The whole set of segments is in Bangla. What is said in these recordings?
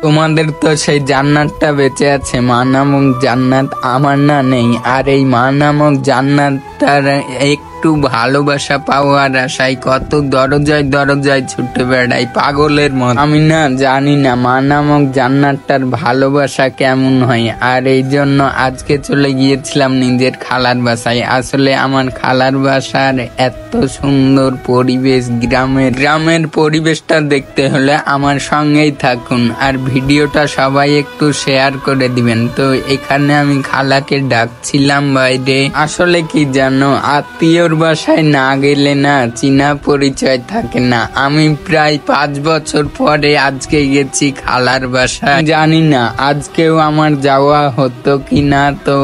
তোমাদের তো সেই জান্নাতটা বেঁচে আছে, মা নামক জান্নাত, আমার না নেই। আর এই মা নামক জান্নাতটার একটু ভালোবাসা পাওয়ার আশায় কত দরজায় ছুটে বেড়াই পাগলের মত। আমি না জানি না মা নামক জান্নাতটার ভালোবাসা কেমন হয়। আর এই জন্য আজকে চলে গিয়েছিলাম নিজের খালার বাসায়। আসলে আমার খালার বাসার এত সুন্দর পরিবেশ, গ্রামের পরিবেশটা দেখতে হলে আমার সঙ্গেই থাকুন, আর ভিডিওটা সবাই একটু শেয়ার করে দিবেন। তো এখানে আমি খালাকে ডাকছিলাম বাইরে। আসলে কি জানো, আত্মীয়র বাসায় না গেলে না চিনা পরিচয় থাকে না। আমি প্রায় 5 বছর পরে আজকে গেছি খালার বাসায়। জানি না আজকেও আমার যাওয়া হতো কিনা। তো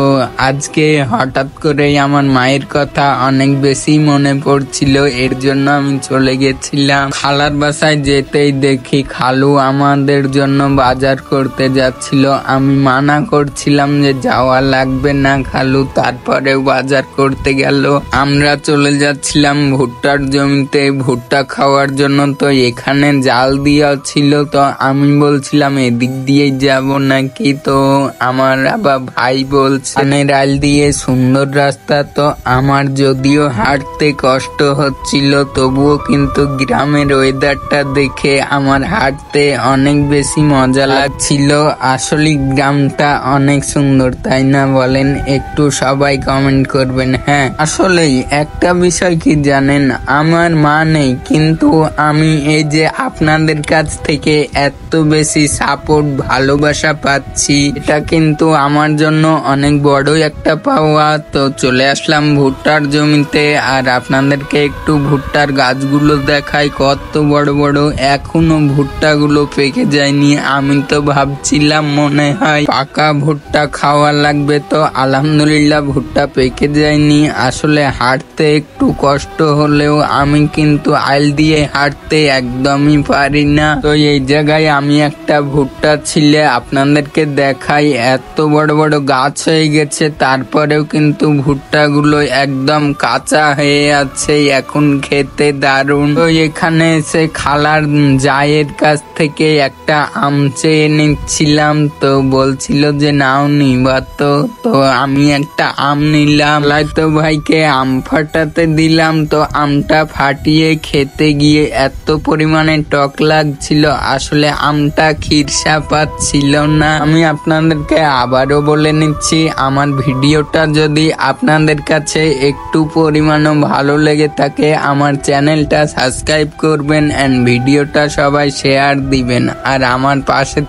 আজকে হঠাৎ করেই আমার মায়ের কথা অনেক বেশি মনে পড়ছিল, এর জন্য আমি চলে গেছিলাম খালার বাসায়। যেতেই দেখি খালু আমাদের জন্য বাজার করতে যাচ্ছিল। আমি মানা করছিলাম যে যাওয়া লাগবে না খালু, তারপরেও বাজার করতে গেল। আমরা চলে যাচ্ছিলাম ভুট্টার জমিতে ভুট্টা খাওয়ার জন্য। তো এখানে জাল দেওয়া ছিল, তো আমি বলছিলাম এদিক দিয়ে যাব নাকি। তো আমার আবার ভাই বলছে রাইল দিয়ে সুন্দর রাস্তা। তো আমার যদিও হাঁটতে কষ্ট হচ্ছিল, তবুও কিন্তু গ্রামের ওয়েদারটা দেখে আমার হাঁটতে অনেক বেশি মজা লাগছিল। আসলে গ্রামটা অনেক সুন্দর, তাই না বলেন? একটু সবাই কমেন্ট করবেন। হ্যাঁ, আসলেই একটা বিষয় কি জানেন, আমার মা নেই, কিন্তু আমি এই যে আপনাদের কাছ থেকে এত বেশি সাপোর্ট, ভালোবাসা পাচ্ছি, এটা কিন্তু আমার জন্য অনেক বড় একটা পাওয়া। তো চলে আসলাম ভুট্টার জমিতে, আর আপনাদেরকে একটু ভুট্টার গাছগুলো দেখাই, কত বড় বড়। এখনো ভুট্টাগুলো পেকে যায়নি। আমি তো ভাবছিলাম মনে হয় পাকা ভুট্টা খাওয়া লাগবে, তো আলহামদুলিল্লাহ ভুট্টা পেকে যায়নি। আসলে হাঁটতে একটু কষ্ট হলেও আমি কিন্তু আইল দিয়ে হাঁটতে একদমই পারি না। তো এই জায়গায় আমি একটা ভুট্টা ছিলে আপনাদেরকে দেখাই, এত বড় বড় গাছ হয়ে গেছে, তারপরেও কিন্তু ভুট্টাগুলো একদম কাঁচা হয়ে আছে, এখন খেতে দারুণ। তো এখানে এসে খালার জায়ের কাছ থেকে একটা আম চেয়ে নিচ্ছিলাম। তো বলছিল যে নাও নিবা। তো আমি একটা আম নিলাম। তো ভাইকে আম ফাটাতে দিলাম। তো আমটা ফাটিয়ে খেতে গিয়ে এত পরিমাণে টক লাগছিল, আসলে আমটা খিরসা পাচ্ছিল না। আমি আপনাদেরকে আবারও বলে নিচ্ছি, আমার ভিডিওটা যদি আপনাদের কাছে একটু পরিমাণও ভালো লেগে থাকে, আমার চ্যানেলটা সাবস্ক্রাইব করবেন এন্ড ভিডিওটা সবাই শেয়ার দিবেন, আর আমার পাশে